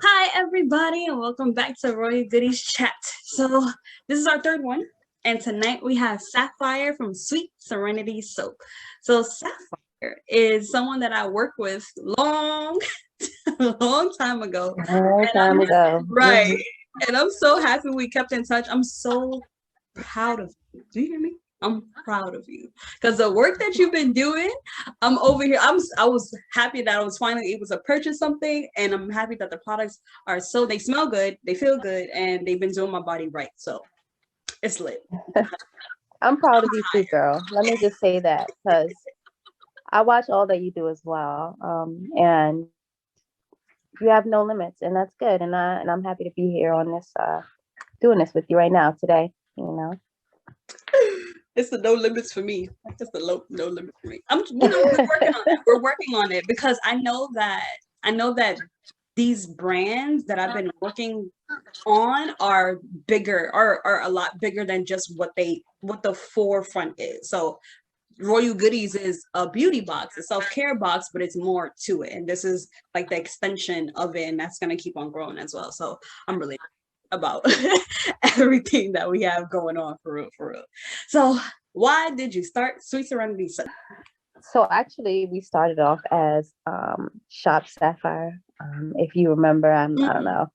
Hi, everybody, and welcome back to Royal Goodies Chat. So, this is our third one, and tonight we have Sapphire from Sweet Serenity Soap. So, Sapphire is someone that I worked with long time ago, A long and time I'm ago. right, and I'm so happy we kept in touch. I'm so proud of you. Do you hear me? I'm proud of you because the work that you've been doing, I'm over here. I was happy that I was finally able to purchase something, and I'm happy that the products are they smell good, they feel good, and they've been doing my body right. So it's lit. I'm proud of you too, girl. Let me just say that because I watch all that you do as well, and you have no limits, and that's good. And I'm happy to be here on this, doing this with you right now today. It's the no limits for me. It's the no limits for me. We're working on that. We're working on it because I know that these brands that I've been working on are bigger, are a lot bigger than just what the forefront is. So Royal Goodies is a beauty box, a self-care box, but it's more to it. And this is like the extension of it, and that's gonna keep on growing as well. So I'm really about everything that we have going on for real, for real. So why did you start Sweet Serenity? So actually, we started off as Shop Sapphire. If you remember, I don't Mm-hmm. know.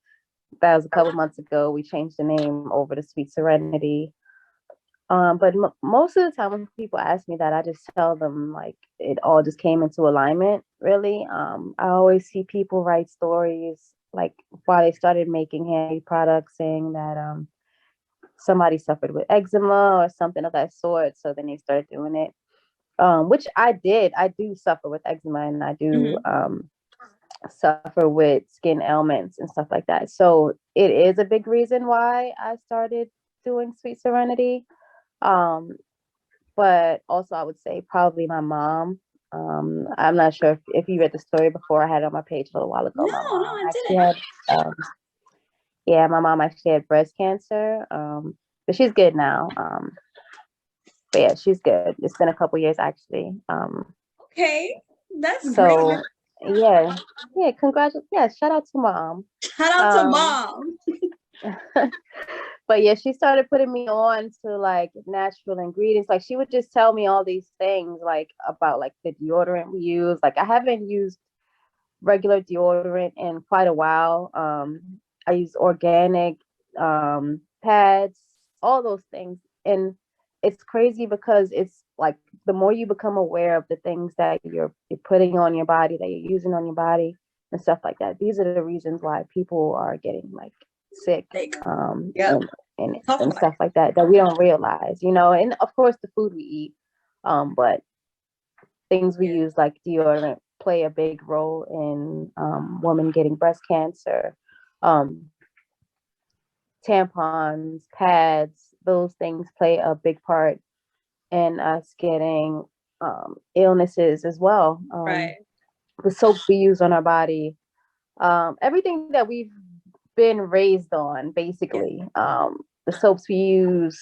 That was a couple months ago. We changed the name over to Sweet Serenity. But most of the time when people ask me that, I just tell them like it all just came into alignment, really. I always see people write stories like while they started making handy products saying that somebody suffered with eczema or something of that sort. So then they started doing it, which I did. I do suffer with eczema and I do Mm-hmm. suffer with skin ailments and stuff like that. So it is a big reason why I started doing Sweet Serenity. Um, but also I would say probably my mom. I'm not sure if you read the story before. I had it on my page a little while ago. No, My no, mom I actually didn't. had, um, yeah, my mom actually had breast cancer. But she's good now. But yeah, she's good. It's been a couple years actually. Okay, that's great. So yeah, yeah, congratulations. Yeah, shout out to mom. Shout out to Um, mom. but yeah, she started putting me on to like natural ingredients. Like she would just tell me all these things like about like the deodorant we use. Like I haven't used regular deodorant in quite a while. I use organic pads, all those things. And it's crazy because it's like the more you become aware of the things that you're putting on your body, that you're using on your body and stuff like that. These are the reasons why people are getting like sick Like, um yep. and and, Talk and about it. stuff like that that we don't realize, and of course the food we eat. But things we Yeah. use like deodorant play a big role in women getting breast cancer. Um, Tampons, pads, those things play a big part in us getting illnesses as well. Right. The soaps we use on our body, everything that we've been raised on, Yeah. basically. The soaps we use,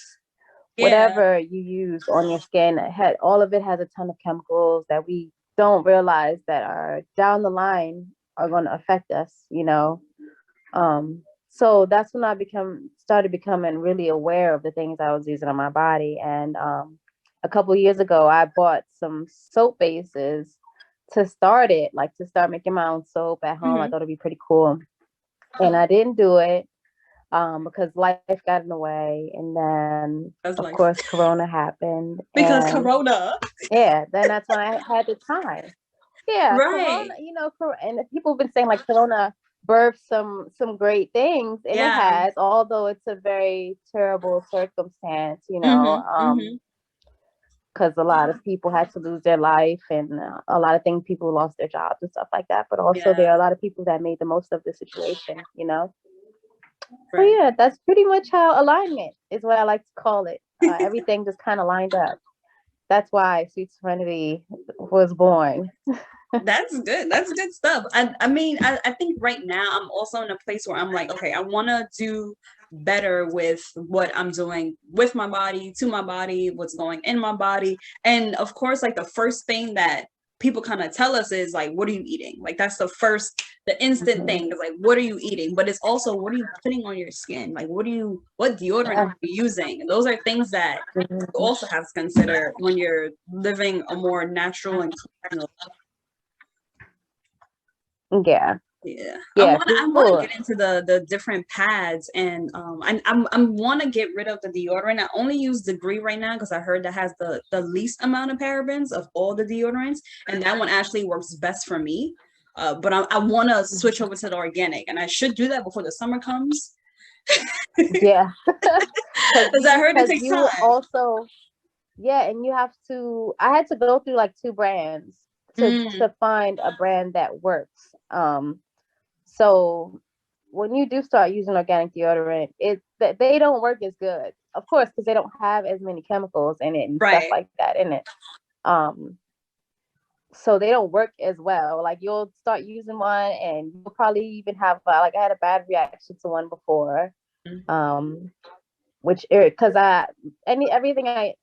Yeah. whatever you use on your skin, all of it has a ton of chemicals that we don't realize that are down the line are going to affect us. So that's when I become started becoming really aware of the things I was using on my body. And a couple of years ago, I bought some soap bases to start it, like to start making my own soap at home. I Mm-hmm. thought it'd be pretty cool, and I didn't do it because life got in the way. And then, That's of life. course, Corona happened. Because And Corona. yeah, then that's when I had the time. Yeah, Right. Corona, and people have been saying like Corona birthed some great things, and it Yeah. has, although it's a very terrible circumstance, Mm-hmm. Mm-hmm. because a lot of people had to lose their life, and a lot of things, people lost their jobs and stuff like that. But also, there Yeah. are a lot of people that made the most of the situation. So Right. yeah, that's pretty much how alignment is what I like to call it. Everything just kind of lined up. That's why Sweet Serenity was born. That's good. That's good stuff. I mean, I think right now I'm also in a place where I'm like, okay, I want to do better with what I'm doing with my body, to my body, what's going in my body. And of course, like the first thing that people kind of tell us is like, what are you eating? Like that's the instant thing is like, what are you eating? But it's also, what are you putting on your skin? Like, what deodorant are you using? And those are things that you also have to consider when you're living a more natural and clean life. Yeah. Yeah, Yeah. I want to get into the different pads, and I want to get rid of the deodorant. I only use Degree right now because I heard that has the least amount of parabens of all the deodorants, and that one actually works best for me. But I want to switch over to the organic, and I should do that before the summer comes. Yeah, because I heard it takes you time. Also, yeah, and you have to. I had to go through like 2 brands to find a brand that works. So when you do start using organic deodorant, they don't work as good, of course, because they don't have as many chemicals in it and stuff like that in it. So they don't work as well. Like you'll start using one and you'll probably even have like I had a bad reaction to one before, which because everything I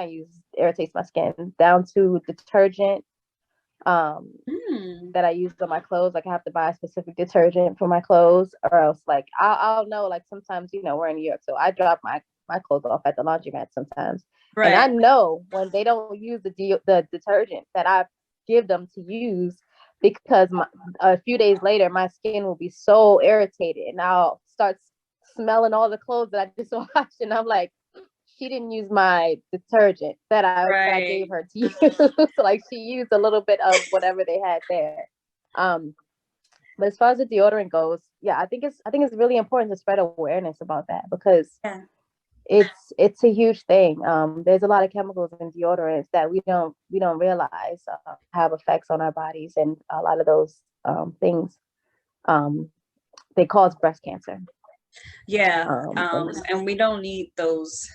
use irritates my skin, down to detergent that I use on my clothes. Like I have to buy a specific detergent for my clothes, or else like I'll know, like sometimes, we're in New York, so I drop my clothes off at the laundromat sometimes. And I know when they don't use the detergent that I give them to use, because a few days later my skin will be so irritated and I'll start smelling all the clothes that I just washed, and I'm like, she didn't use my detergent that I gave her to use. So like she used a little bit of whatever they had there. But as far as the deodorant goes, yeah, I think it's really important to spread awareness about that, because it's a huge thing. There's a lot of chemicals in deodorants that we don't realize have effects on our bodies, and a lot of those things they cause breast cancer. And we don't need those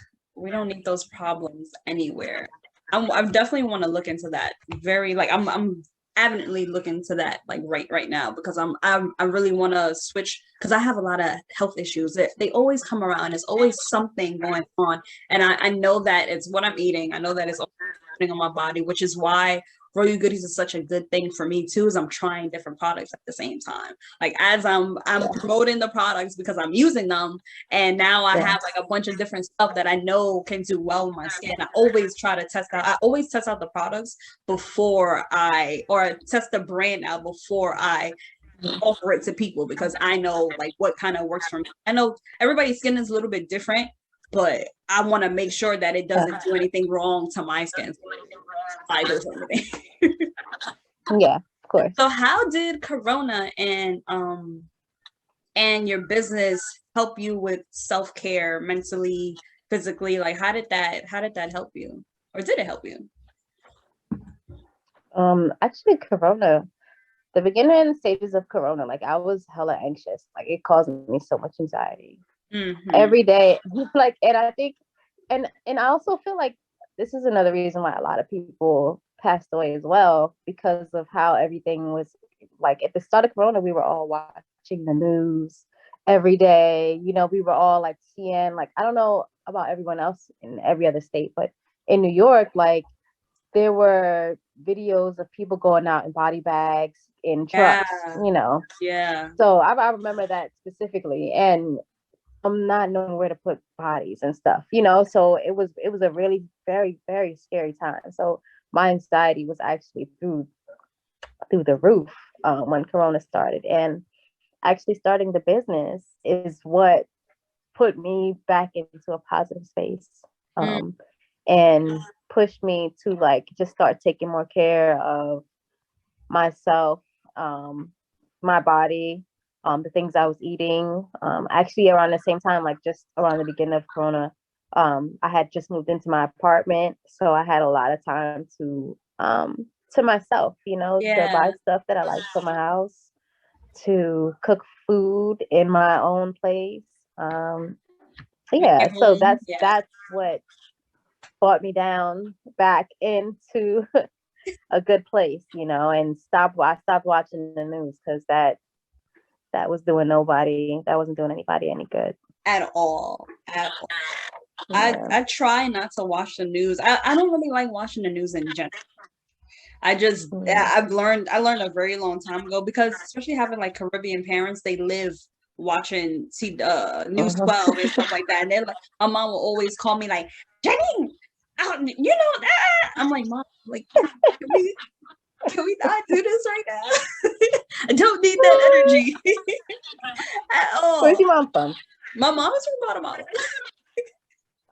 problems anywhere. I definitely want to look into that. I'm adamantly looking to that like right now, because I really want to switch, because I have a lot of health issues. They always come around. There's always something going on, and I know that it's what I'm eating. I know that it's happening on my body, which is why Royal Goodies is such a good thing for me too, is I'm trying different products at the same time. Like as I'm promoting the products because I'm using them, and now I have like a bunch of different stuff that I know can do well with my skin. I always test out the products before or test the brand out before I offer it to people, because I know like what kind of works for me. I know everybody's skin is a little bit different, but I want to make sure that it doesn't do anything wrong to my skin. I do something. Yeah, of course. So how did Corona and your business help you with self-care, mentally, physically? Like how did that help you? Or did it help you? Actually, Corona, the beginning stages of Corona, like I was hella anxious. Like it caused me so much anxiety every day. Like, and I think, and I also feel like this is another reason why a lot of people passed away as well, because of how everything was. Like at the start of Corona, we were all watching the news every day. We were all like seeing, like, I don't know about everyone else in every other state, but in New York, like there were videos of people going out in body bags in trucks, Yeah. So I remember that specifically, and I'm not knowing where to put bodies and stuff, so it was a really very, very scary time. So my anxiety was actually through the roof when Corona started, and actually starting the business is what put me back into a positive space, and pushed me to like just start taking more care of myself, my body, the things I was eating. Actually, around the same time, like just around the beginning of Corona, I had just moved into my apartment, so I had a lot of time to myself, to buy stuff that I like for my house, to cook food in my own place. So that's what brought me down back into a good place, and I stopped watching the news, because that wasn't doing anybody any good at all. I try not to watch the news. I don't really like watching the news in general. I've learned a very long time ago, because especially having like Caribbean parents, they live watching News 12 and stuff like that. And they're like, my mom will always call me like, Jenny, I'm like, Mom, like, can we not do this right now? I don't need that energy at all. Where's your mom from? My mom is from Guatemala.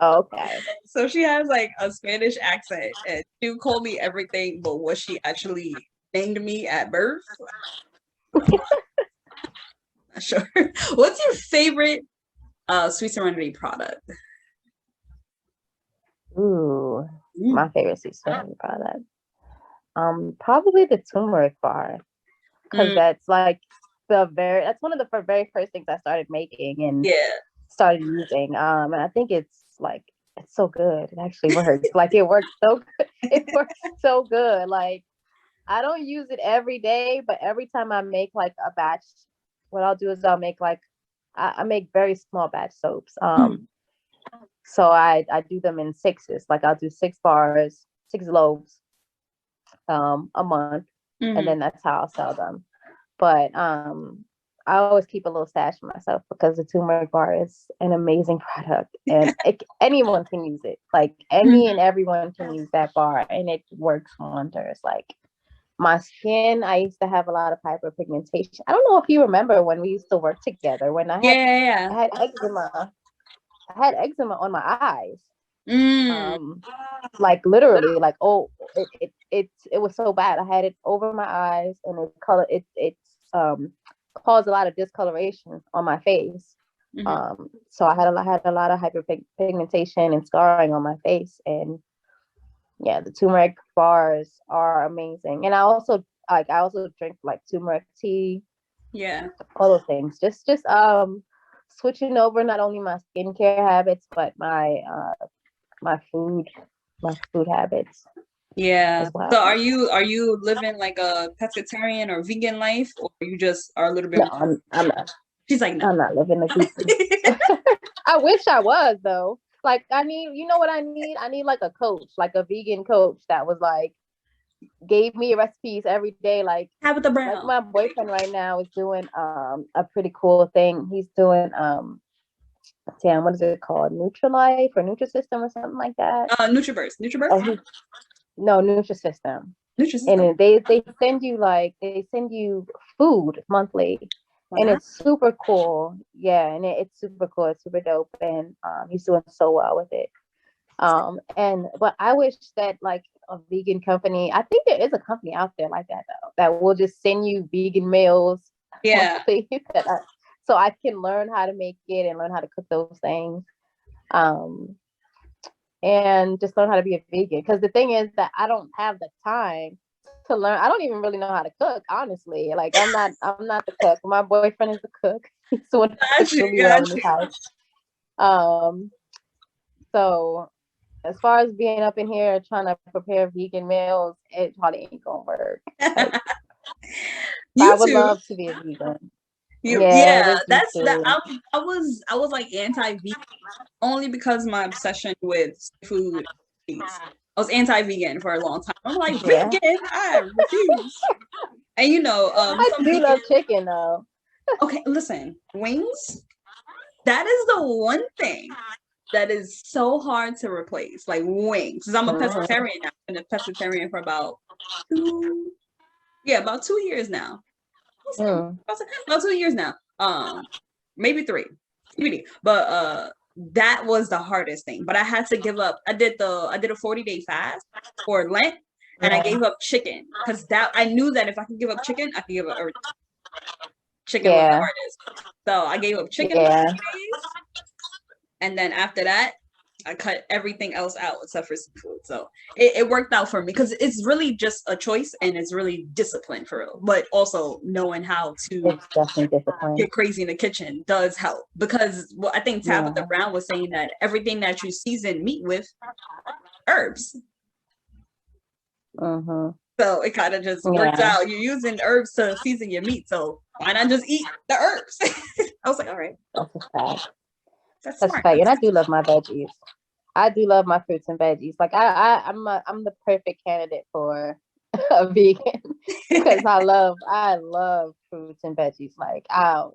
Oh, okay. So she has like a Spanish accent, and she would call me everything but what she actually named me at birth. Not sure. What's your favorite Sweet Serenity product? Ooh, my favorite Sweet Serenity product. Probably the turmeric bar, because that's like that's one of the very first things I started making and started using. And I think it's so good. It actually works. Like it works so good. It works so good. Like I don't use it every day, but every time I make like a batch, what I'll do is I'll make like I make very small batch soaps. So I do them in sixes. Like I'll do 6 bars, 6 loaves a month, and then that's how I'll sell them. But I always keep a little stash for myself, because the turmeric bar is an amazing product, and anyone can use it. Like any and everyone can use that bar, and it works wonders. Like my skin, I used to have a lot of hyperpigmentation. I don't know if you remember when we used to work together, when I had eczema. I had eczema on my eyes. Like literally, like it was so bad. I had it over my eyes, and it caused a lot of discoloration on my face. So I had a lot of hyperpigmentation and scarring on my face, and yeah, the turmeric bars are amazing. And I also drink like turmeric tea. Yeah, all those things. Just switching over not only my skincare habits, but my food habits. Yeah. Well. So are you living like a pescatarian or vegan life, or you just are a little bit? No, I'm not. She's like, no. I'm not living a vegan. I wish I was, though. Like I need, you know what I need? I need like a coach, like a vegan coach that was like gave me recipes every day. Like Tabitha Brown. Like my boyfriend right now is doing a pretty cool thing. He's doing what is it called? Nutrilife or Nutrisystem or something like that. Nutriverse. Oh, no, Nutrisystem. Nutrisystem. And they send you food monthly. Wow. And it's super cool. Yeah, and it's super cool. It's super dope, and he's doing so well with it. But I wish that like a vegan company, I think there is a company out there like that though, that will just send you vegan meals. Yeah. So I can learn how to make it and learn how to cook those things. And just learn how to be a vegan. Because the thing is that I don't have the time to learn. I don't even really know how to cook, honestly. Like I'm not the cook. My boyfriend is the cook. He's the one that cooks really well in the house. So as far as being up in here trying to prepare vegan meals, it probably ain't gonna work. Like, I would love to be a vegan. That's that. I was like anti-vegan only because my obsession with food. I was anti-vegan for a long time. I'm like, vegan, I refuse. And you know, I do love chicken though. Okay, listen, wings. That is the one thing that is so hard to replace, like wings. Because I'm a pescatarian now. I've been a pescatarian for about 2 years now. About 2 years now. Maybe 3. But that was the hardest thing. But I had to give up. I did a 40-day fast for Lent, and I gave up chicken because I knew that if I could give up chicken, I could give up everything. Chicken was the hardest. So I gave up chicken for 3 days. And then after that, I cut everything else out except for seafood. So it worked out for me because it's really just a choice and it's really discipline for real. But also knowing how to get crazy in the kitchen does help. Because I think Tabitha Brown was saying that everything that you season meat with, herbs. So it kind of just works out. You're using herbs to season your meat. So why not just eat the herbs? I was like, all right. That's a fact. That's a fact. And I do love my veggies. I do love my fruits and veggies. Like I'm the perfect candidate for a vegan because I love fruits and veggies. Like I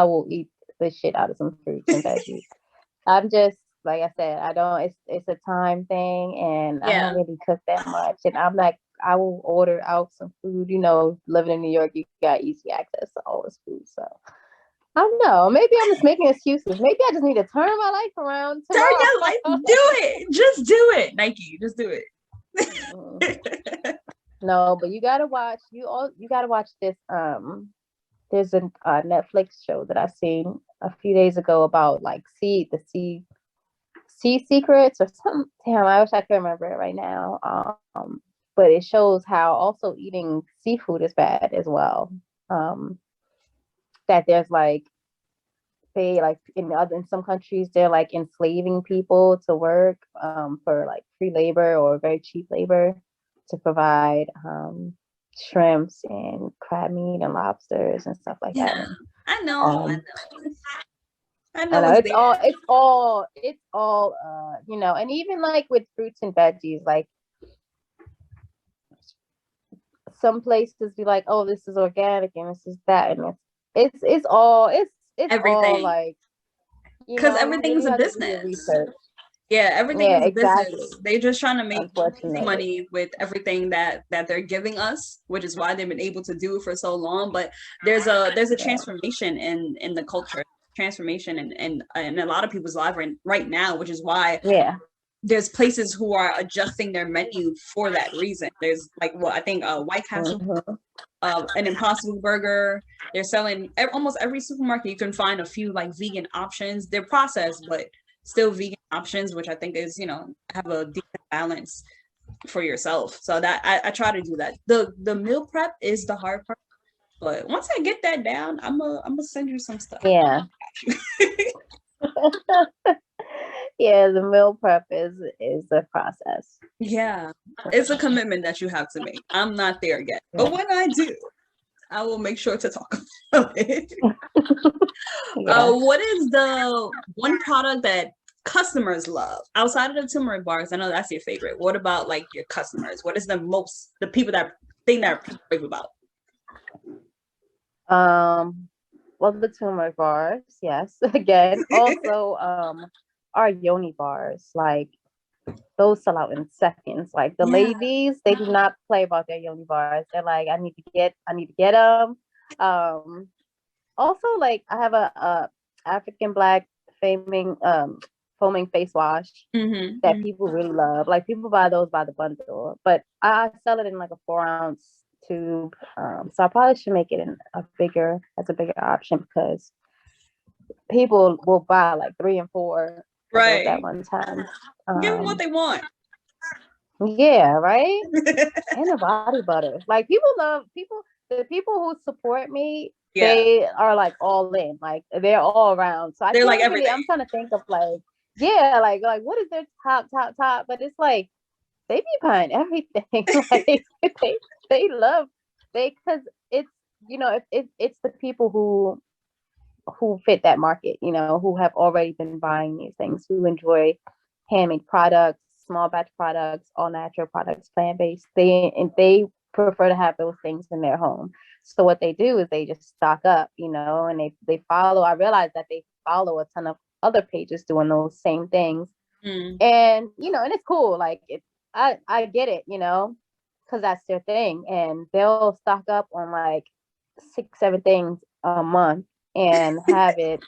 will eat the shit out of some fruits and veggies. I'm just like I said, I don't. It's a time thing, and I don't Yeah. really cook that much. And I'm like, I will order out some food. Living in New York, you got easy access to all this food. So I don't know. Maybe I'm just making excuses. Maybe I just need to turn my life around Turn tomorrow. your life. Do it. Just do it, Nike. Just do it. No, but you gotta watch. You gotta watch this. There's a Netflix show that I seen a few days ago about like sea secrets or something. Damn, I wish I could remember it right now. But it shows how also eating seafood is bad as well. That there's like they like in some countries they're like enslaving people to work for like free labor or very cheap labor to provide shrimps and crab meat and lobsters and stuff like that. Yeah, And, I know. I I know know it's there. it's all and even like with fruits and veggies, like some places be like, oh, this is organic and this is that, and it's all Everything. like, Because you everything's really a have to do your business. research. Yeah, everything Yeah, is a exactly. business. They're just trying to make Unfortunately. money with everything that they're giving us, which is why they've been able to do it for so long. But there's a Yeah. transformation in the culture, transformation in a lot of people's lives right now, which is why Yeah. there's places who are adjusting their menu for that reason. There's like I think White Castle, Mm-hmm. an Impossible Burger. They're selling almost every supermarket. You can find a few like vegan options. They're processed, but still vegan options, which I think is have a decent balance for yourself. So that I try to do that. The meal prep is the hard part, but once I get that down, I'm gonna send you some stuff. Yeah. Yeah, the meal prep is a process. Yeah, it's a commitment that you have to make. I'm not there yet, Yeah. but when I do, I will make sure to talk about it. Yeah. What is the one product that customers love outside of the turmeric bars? I know that's your favorite. What about like your customers? What is the people that thing that people rave about? Well, the turmeric bars, yes. Again, also our yoni bars, like those sell out in seconds. Like the Yeah. ladies, they do not play about their yoni bars. They're like, I need to get them. Also, like I have a African black foaming foaming face wash that people really love. Like people buy those by the bundle, but I sell it in like a 4-ounce tube. So I probably should make it in a bigger option because people will buy like 3 and 4 of those at Right. one time. Give them what they want. Yeah, right. And the body butter. Like the people who support me, Yeah. they are like all in. Like they're all around. So I They're like can't really, everything. I'm trying to think of like, yeah, like what is their top, but it's like they be buying everything. Like they love because it's it's the people who fit that market, who have already been buying these things, who enjoy handmade products, small batch products, all natural products, plant-based. They prefer to have those things in their home. So what they do is they just stock up, and they follow. I realize that they follow a ton of other pages doing those same things. And and it's cool. Like I get it, because that's their thing. And they'll stock up on like 6, 7 things a month and have it.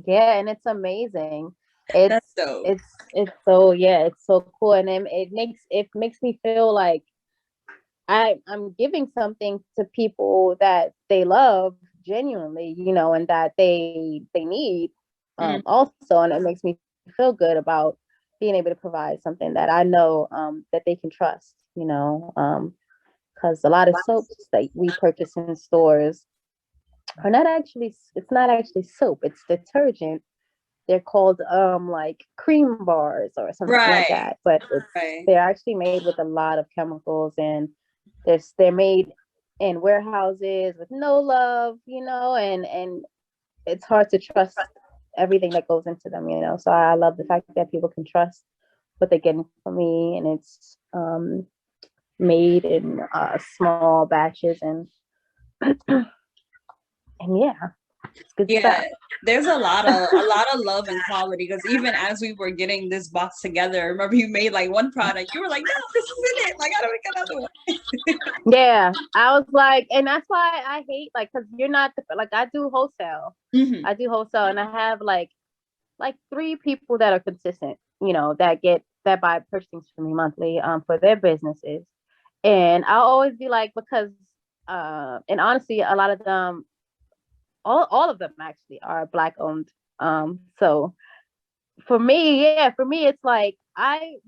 Yeah, and it's amazing. It's That's dope. it's so, yeah, it's so cool. And then it makes me feel like I'm giving something to people that they love genuinely, and that they need also. And it makes me feel good about being able to provide something that I know that they can trust, because a lot of soaps that we purchase in stores are not actually, it's not actually soap, it's detergent. They're called like cream bars or something like Right. that, but Right. they're actually made with a lot of chemicals, and they're made in warehouses with no love, and it's hard to trust everything that goes into them, so I love the fact that people can trust what they're getting from me. And made in small batches, and yeah, it's good Yeah, stuff. there's a lot of love and quality, because even as we were getting this box together, I remember you made like one product. You were like, no, this isn't it. Like, I don't make another one. Yeah, I was like, and that's why I hate, like, because you're not like, I do wholesale. Hmm. I do wholesale, and I have like 3 people that are consistent, that buy purchasing from me monthly for their businesses. And I'll always be like, because and honestly, a lot of them, all of them actually are Black owned. So for me, it's like I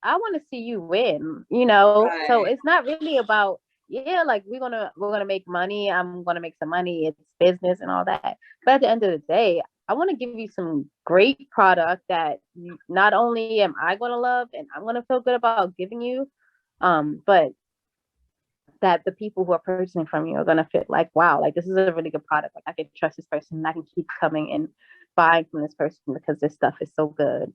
want to see you win, So Right. it's not really about, yeah, like we're gonna make money. I'm gonna make some money. It's business and all that. But at the end of the day, I want to give you some great product that not only am I gonna love and I'm gonna feel good about giving you, but that the people who are purchasing from you are gonna feel like, wow, like this is a really good product. Like I can trust this person and I can keep coming and buying from this person because this stuff is so good.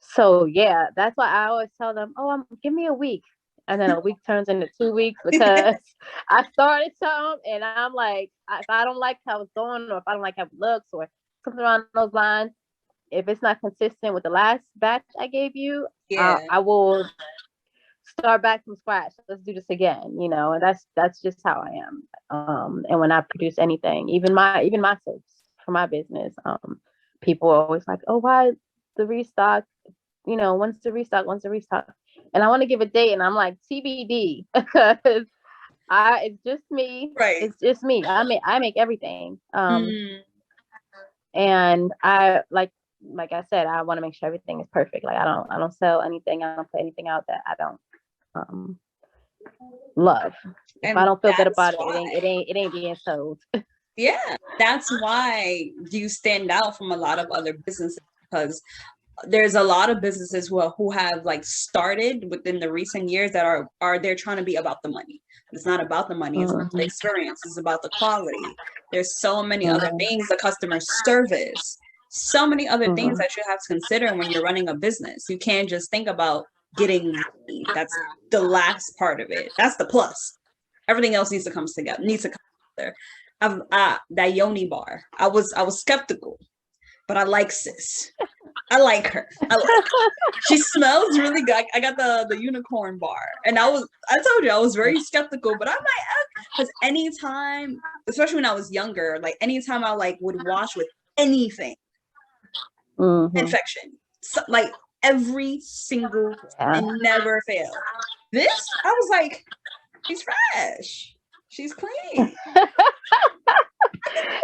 So yeah, that's why I always tell them, oh, give me a week. And then a week turns into 2 weeks because I started something and I'm like, if I don't like how it's going, or if I don't like how it looks, or something along those lines, if it's not consistent with the last batch I gave you, Yeah. I will start back from scratch. Let's do this again, and that's just how I am. And when I produce anything, even my soaps for my business, people are always like, oh, why the restock? When's the restock? When's the restock? And I want to give a date, and I'm like, TBD, because it's just me. Right. It's just me. I make everything. Mm. And like I said, I want to make sure everything is perfect. Like I don't sell anything. I don't put anything out that I don't um love. If I And don't feel good that's about it, it why. ain't it ain't it ain't being sold. Yeah, that's why you stand out from a lot of other businesses, because there's a lot of businesses who have like started within the recent years that are they're trying to be about the money. It's not about the money, it's about the Mm-hmm. experience, it's about the quality. There's so many other Mm-hmm. things, the customer service, so many other things Mm-hmm. that you have to consider when you're running a business. You can't just think about getting money. That's the last part of it. That's the plus. Everything else needs to come together. That Yoni bar, I was skeptical, but I like sis. I like her. She smells really good. I got the unicorn bar, and I told you I was very skeptical, but I might, because anytime, especially when I was younger, like anytime I like would wash with anything, Mm-hmm. infection, so, like every single, Yeah. it never failed. This, I was like, she's fresh, she's clean.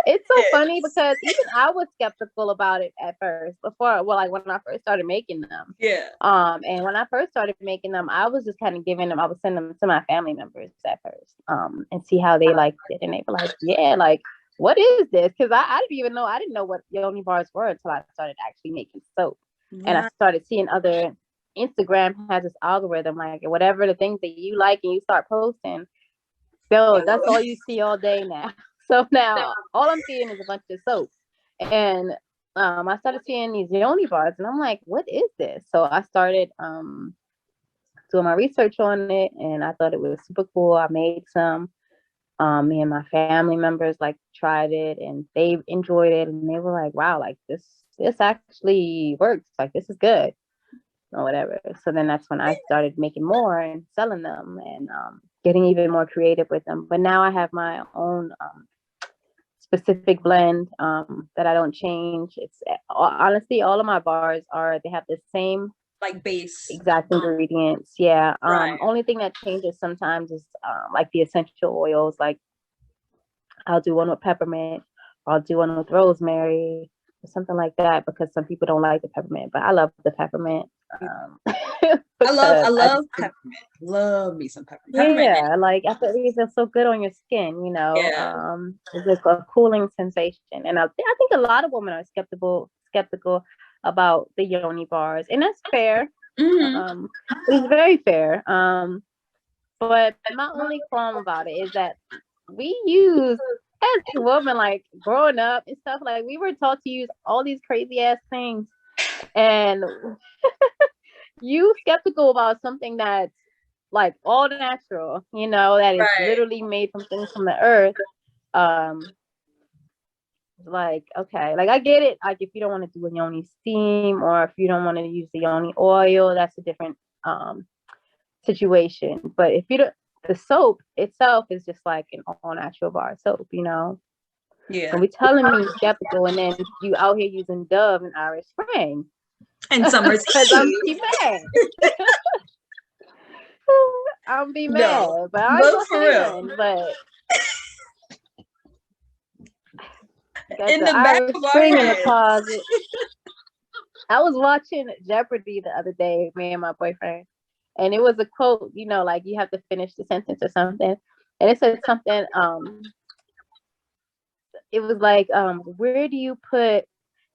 It's so funny Yes. because even I was skeptical about it at first before, well, like when I first started making them. Yeah. And when I first started making them, I was just kind of giving them, I would send them to my family members at first, and see how they liked it. And they were like, yeah, like, what is this? Because I didn't know what Yoni bars were until I started actually making soap. And I Right. started seeing other, Instagram has this algorithm, like whatever the things that you like and you start posting, so that's all you see all day now. So now all I'm seeing is a bunch of soap. And I started seeing these Yoni bars, and I'm like, what is this? So I started doing my research on it, and I thought it was super cool. I made some. Me and my family members like tried it, and they enjoyed it, and they were like, wow, like this actually works. Like this is good, or whatever. So then that's when I started making more and selling them, and getting even more creative with them. But now I have my own specific blend that I don't change. It's honestly, all of my bars they have the same Like base. exact ingredients. Yeah. Right. Only thing that changes sometimes is like the essential oils. Like I'll do one with peppermint, or I'll do one with rosemary, or something like that, because some people don't like the peppermint, but I love the peppermint. I Because I love just, peppermint. Love me some peppermint. Peppermint. yeah, like I feel it feels so good on your skin, Yeah. It's like a cooling sensation. And I think a lot of women are skeptical about the Yoni bars, and that's fair. Hmm. Um, it's very fair. But my only qualm about it is that we use, as women, like growing up and stuff, like we were taught to use all these crazy ass things, and you skeptical about something that's like all natural, you know, that is Right. literally made from things from the earth. Um, like, okay, like I get it. Like if you don't want to do a yoni steam or if you don't want to use the yoni oil, that's a different situation. But if you don't, the soap itself is just like an all natural bar soap, you know. Yeah. Don't be telling me skeptical and then you out here using Dove and Irish Spring. And Summer's Because I'm Eve. be mad. I'm be No, mad, but I but ain't for gonna say real. nothing. But got In the the back Irish of our Spring in the heads. closet. I was watching Jeopardy the other day, me and my boyfriend, and it was a quote, you know, like you have to finish the sentence or something, and it said something. It was like, where do you put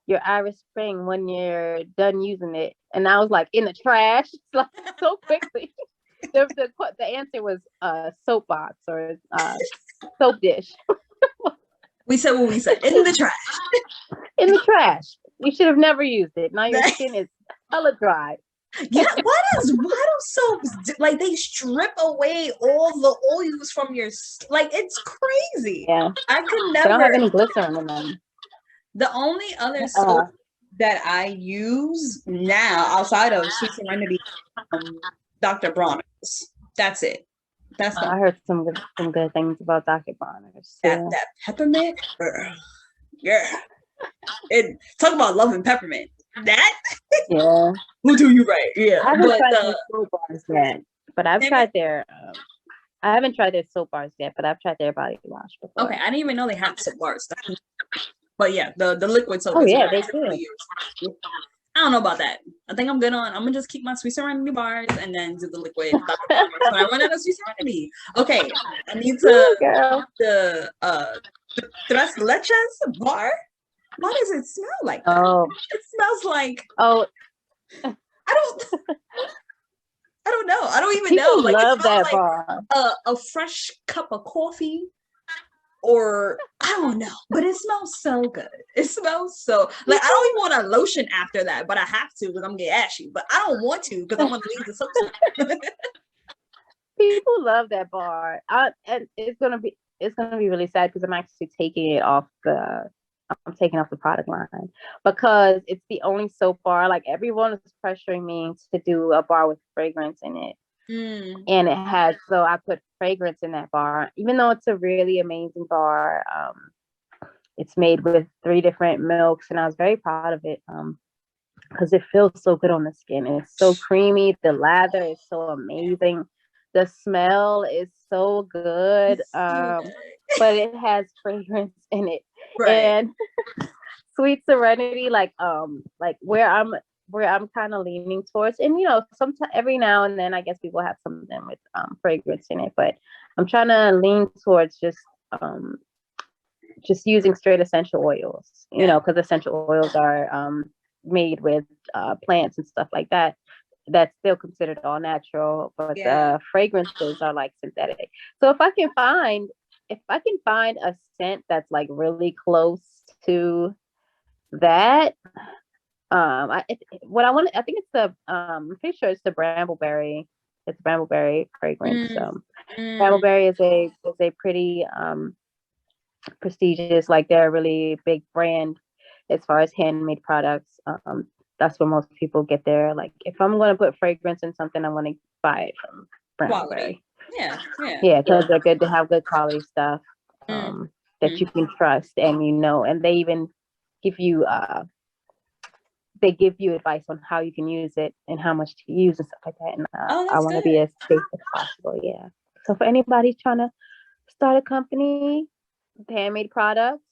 your Irish Spring when you're done using it? And I was like, in the trash, like so quickly. The answer was soap box or soap dish. We said what we said. In the trash. In the trash. You should have never used it. Now your skin is hella dry. Yeah, why do soaps like they strip away all the oils from your like it's crazy. Yeah. I could They don't never. have any glycerin in them. The only other soap that I use now outside of Sweet Serenity, Dr. Bronner's. That's it. That's the I heard some good things about Dr. Bronner's. that peppermint. Yeah. Talk about love and peppermint. That Yeah. will do you right. Yeah. I haven't tried their soap bars yet, but I've tried their I haven't tried their soap bars yet, but I've tried their body wash before. Okay, I didn't even know they had soap bars. But yeah, the liquid soap. Oh yeah, they do. I don't know about that. I think I'm gonna just keep my Sweet Serenity bars and then do the liquid when I run out of Sweet Serenity. Okay, I need to the Tres Leches bar. What does it smell like? Oh, it smells like I don't know. I don't even People know. Like love it smells that like bar. A fresh cup of coffee. Or I don't know, but it smells so good. It smells so like I don't even want a lotion after that, but I have to because I'm getting ashy. But I don't want to because I want to leave the soap. People love that bar, and it's gonna be really sad because I'm actually taking it off the. I'm taking off the product line because it's the only soap bar. Like everyone is pressuring me to do a bar with fragrance in it. And it has, so I put fragrance in that bar, even though it's a really amazing bar. It's made with 3 different milks, and I was very proud of it because it feels so good on the skin. It's so creamy. The lather is so amazing. The smell is so good, but it has fragrance in it. Right. And Sweet Serenity, like where I'm kind of leaning towards, and you know, sometimes every now and then I guess people have something with fragrance in it, but I'm trying to lean towards just using straight essential oils, you know, because essential oils are made with plants and stuff like that. That's still considered all natural, but the fragrances are like synthetic. So if I can find a scent that's like really close to that, I think it's the I'm pretty sure it's the brambleberry. It's brambleberry fragrance. Brambleberry is a pretty prestigious, like they're a really big brand as far as handmade products. That's where most people get their, like, if I'm going to put fragrance in something, I want to buy it from Brambleberry. Yeah, because they're good to have good quality stuff that you can trust, and you know, and they even give you advice on how you can use it and how much to use and stuff like that. And I want to be as safe as possible. Yeah. So for anybody trying to start a company, handmade products,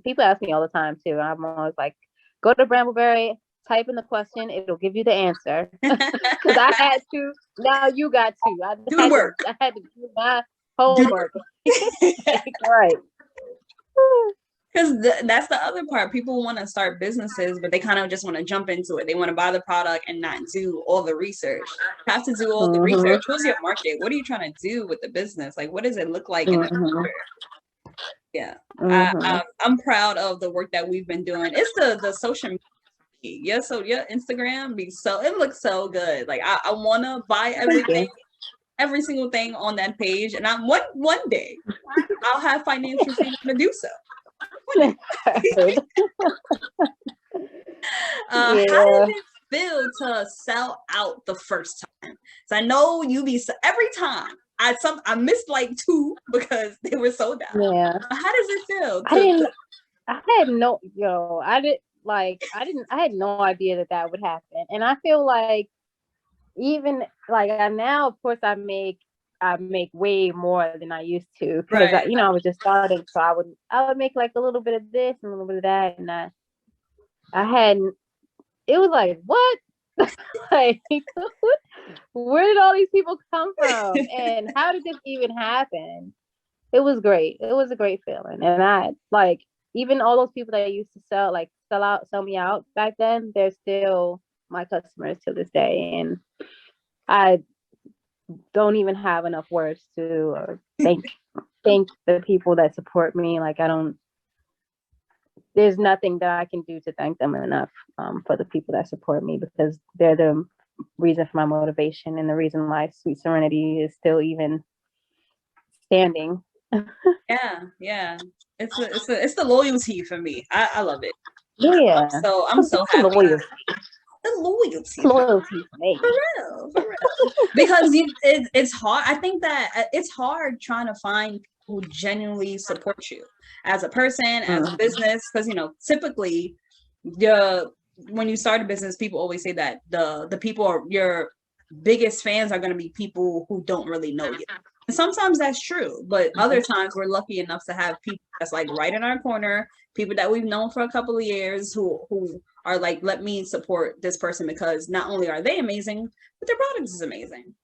people ask me all the time too. I'm always like, go to Brambleberry, type in the question, it'll give you the answer. Because I had to. Now you got to. I had to do my homework. Right. Because that's the other part. People want to start businesses, but they kind of just want to jump into it. They want to buy the product and not do all the research. You have to do all the research. Who's your market? What are you trying to do with the business? Like, what does it look like in the future? Yeah. I'm proud of the work that we've been doing. It's the social media. So your Instagram it looks so good. Like I want to buy everything. every single thing on that page, and I'm one day I'll have financial freedom to do so. How Yeah. did it feel to sell out the first time? So I know you be every time. I missed like 2 because they were sold out. Yeah. How does it feel? I had no, I had no idea that would happen. And I feel like even like now, of course, I make way more than I used to, because Right. I was just starting, so I would make like a little bit of this and a little bit of that, and I hadn't. It was like, what? Like, where did all these people come from, and how did this even happen? It was great. It was a great feeling, and I like, even all those people that I used to sell me out back then. They're still my customers to this day, and I don't even have enough words to thank the people that support me. Like, there's nothing that I can do to thank them enough, for the people that support me, because they're the reason for my motivation and the reason why Sweet Serenity is still even standing. Yeah. It's the loyalty for me. I love it. Yeah. So I'm so happy. The loyalty. Loyalty for me. For real. Because it's hard. I think that it's hard trying to find people who genuinely support you as a person, as a business, because typically when you start a business, people always say that the people are your biggest fans are going to be people who don't really know you. And sometimes that's true, but other times we're lucky enough to have people that's like right in our corner, people that we've known for a couple of years who are like, let me support this person because not only are they amazing, but their product is amazing.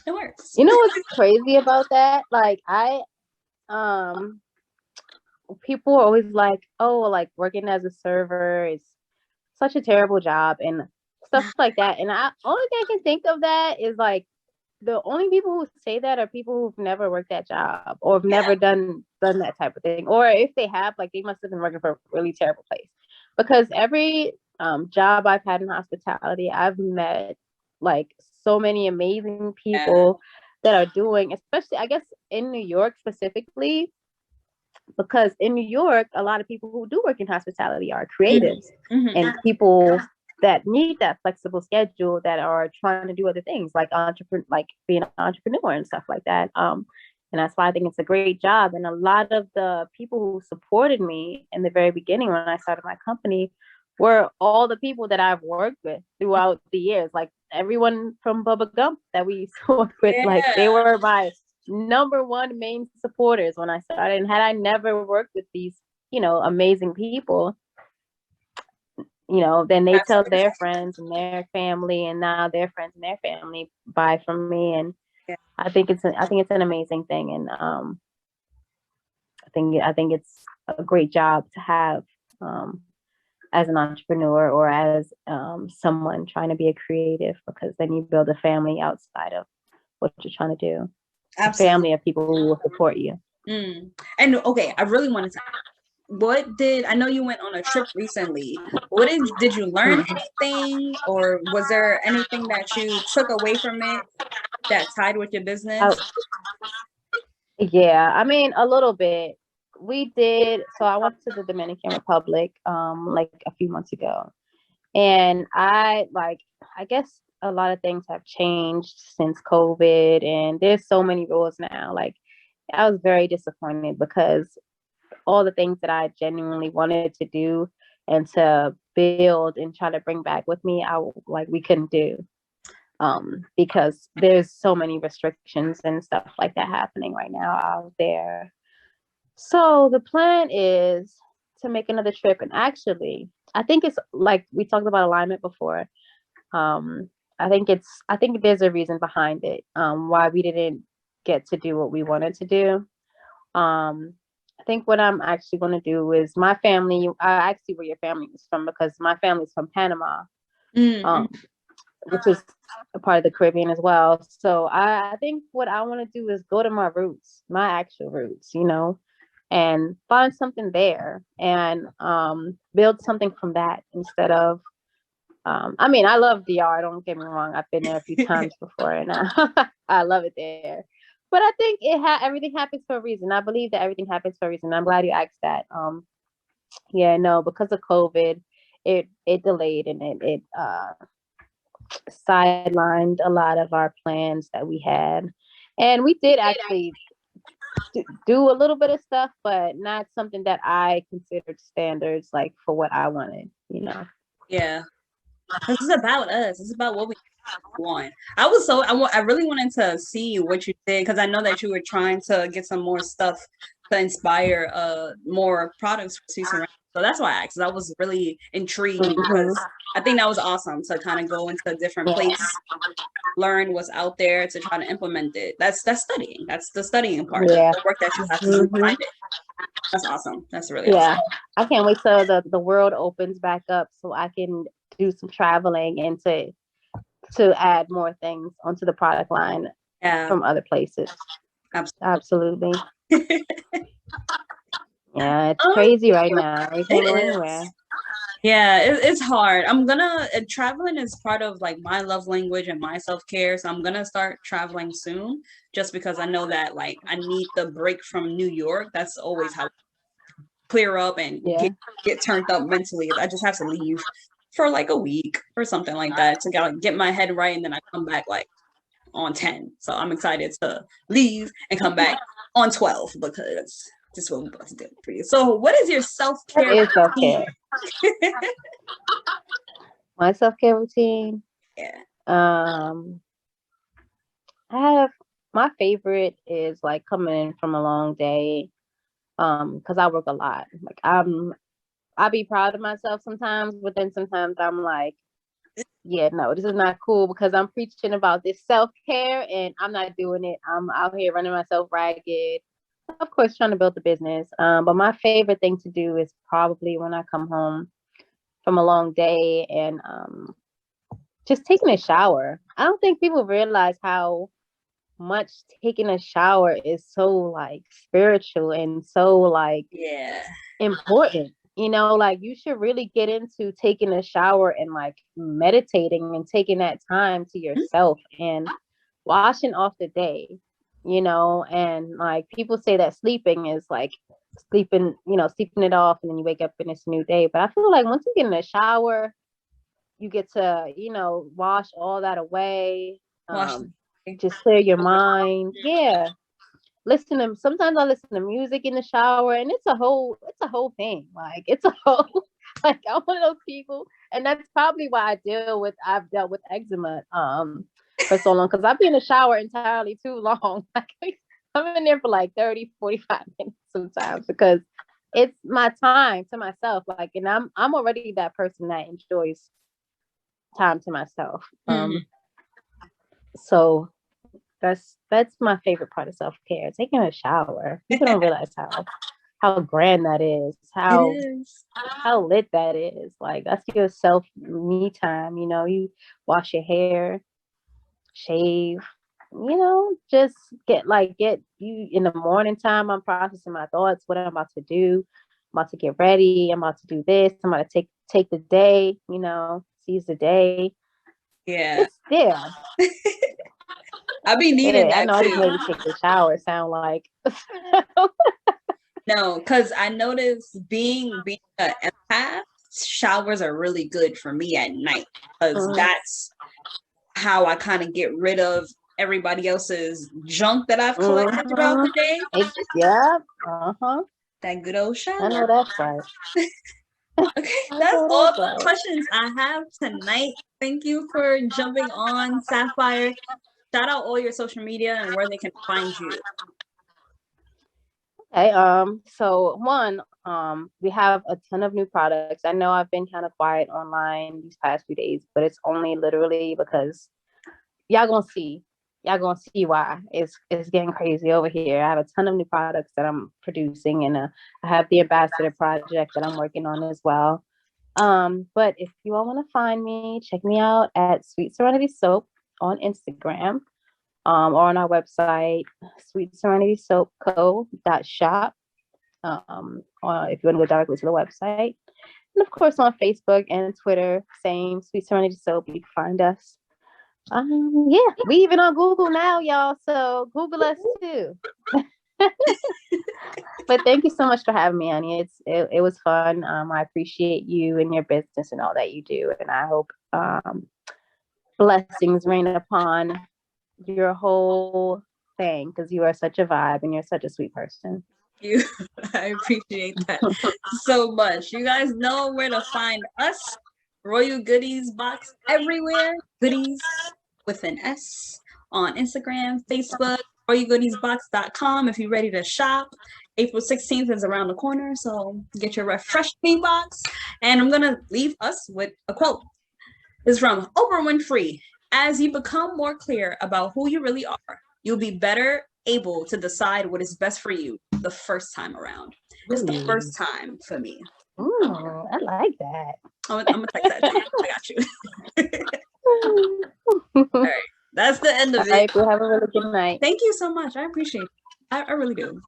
It works. You know what's crazy about that? Like, people are always like, oh, like working as a server is such a terrible job and stuff like that. And only thing I can think of that is like, the only people who say that are people who've never worked that job or have never done that type of thing. Or if they have, like, they must have been working for a really terrible place. Because every job I've had in hospitality, I've met like so many amazing people that are doing, especially I guess in New York specifically, because in New York, a lot of people who do work in hospitality are creatives and people that need that flexible schedule, that are trying to do other things like being an entrepreneur and stuff like that. And that's why I think it's a great job. And a lot of the people who supported me in the very beginning when I started my company were all the people that I've worked with throughout the years. Like everyone from Bubba Gump that we used to work with, like they were my number one main supporters when I started. And had I never worked with these, amazing people, then they tell their friends and their family, and now their friends and their family buy from me. And I think it's an amazing thing. And I think it's a great job to have as an entrepreneur or as someone trying to be a creative, because then you build a family outside of what you're trying to do. Absolutely. A family of people who will support you. And okay, I really wanted to I know you went on a trip recently. Did you learn anything, or was there anything that you took away from it that tied with your business? Yeah, I mean, a little bit. We did. So I went to the Dominican Republic like a few months ago, and I guess a lot of things have changed since COVID, and there's so many rules now. Like, I was very disappointed because all the things that I genuinely wanted to do and to build and try to bring back with me, we couldn't do, because there's so many restrictions and stuff like that happening right now out there. So the plan is to make another trip, and actually, I think it's like we talked about alignment before. I think there's a reason behind it, why we didn't get to do what we wanted to do. I think what I'm actually going to do is my family. I actually where your family is from, because my family's from Panama, which is a part of the Caribbean as well. So I think what I want to do is go to my roots, my actual roots, and find something there and build something from that, instead of I mean, I love DR. Don't get me wrong. I've been there a few times before, and I love it there. But I think everything happens for a reason. I believe that everything happens for a reason. I'm glad you asked that. Yeah, no, because of COVID, it delayed and it sidelined a lot of our plans that we had, and we did actually do a little bit of stuff, but not something that I considered standards like for what I wanted. Yeah. This is about us. It's about what we want. I really wanted to see what you did because I know that you were trying to get some more stuff to inspire more products for Sweet Serenity. So that's why I asked. I was really intrigued because I think that was awesome to kind of go into a different place, learn what's out there to try to implement it. That's studying. That's the studying part. Yeah. The work that you have to do behind it. That's awesome. That's really Yeah. awesome. I can't wait till the world opens back up so I can do some traveling and to add more things onto the product line from other places. Absolutely. Yeah, it's crazy right now. We can't go anywhere. Yeah, it's hard. Traveling is part of like my love language and my self-care. So I'm gonna start traveling soon just because I know that like I need the break from New York. That's always how I clear up and get turned up mentally. I just have to leave for like a week or something like that to get my head right, and then I come back like on 10. So I'm excited to leave and come back on 12 because this is what we're about to do for you. So what is your self-care routine? My self-care routine. Yeah. I have my favorite is like coming in from a long day. Because I work a lot. Like I be proud of myself sometimes, but then sometimes I'm like, yeah, no, this is not cool because I'm preaching about this self-care and I'm not doing it. I'm out here running myself ragged. Of course, trying to build the business. But my favorite thing to do is probably when I come home from a long day and just taking a shower. I don't think people realize how much taking a shower is so like spiritual and so like important. Like you should really get into taking a shower and like meditating and taking that time to yourself and washing off the day, and like people say that sleeping is like sleeping it off and then you wake up and it's a new day. But I feel like once you get in a shower, you get to, wash all that away. Just clear your mind. Yeah. Sometimes I listen to music in the shower and it's a whole thing. Like it's a whole like I'm one of those people. And that's probably why I've dealt with eczema for so long, because I've been in the shower entirely too long. Like I'm in there for like 30, 45 minutes sometimes because it's my time to myself. Like, and I'm already that person that enjoys time to myself. So that's my favorite part of self-care, taking a shower. People don't realize how grand that is, how lit that is. Like that's your self me time. You wash your hair, shave, just get you in the morning time. I'm processing my thoughts, what I'm about to do. I'm about to get ready. I'm about to do this. I'm about to take the day, seize the day. Yeah. It's there. I be needing that I know too. I just made you take a shower. Sound like no, because I noticed being an empath, showers are really good for me at night because that's how I kind of get rid of everybody else's junk that I've collected throughout the day. That good old shower. I know that's right. Okay, that's all the questions I have tonight. Thank you for jumping on, Sapphire. Shout out all your social media and where they can find you. Okay. So we have a ton of new products. I know I've been kind of quiet online these past few days, but it's only literally because y'all gonna see why it's getting crazy over here. I have a ton of new products that I'm producing, and I have the ambassador project that I'm working on as well. But if you all want to find me, check me out at Sweet Serenity Soap on Instagram, or on our website, sweetserenitysoapco.shop. Or if you want to go directly to the website. And of course on Facebook and Twitter, same Sweet Serenity Soap. You can find us. Yeah, we even on Google now, y'all. So Google us too. But thank you so much for having me, Annie. It was fun. I appreciate you and your business and all that you do, and I hope blessings rain upon your whole thing because you are such a vibe and you're such a sweet person. You, I appreciate that so much. You guys know where to find us. Royal Goodies Box everywhere. Goodies with an S on Instagram, Facebook, royalgoodiesbox.com if you're ready to shop. April 16th is around the corner, so get your Refresh Me box. And I'm going to leave us with a quote. This is from Oprah Winfrey. As you become more clear about who you really are, you'll be better able to decide what is best for you the first time around. It's the first time for me. Ooh, I like that. I'm going to text that to you. I got you. All right. That's the end of it. All right, well, have a really good night. Thank you so much. I appreciate it. I really do.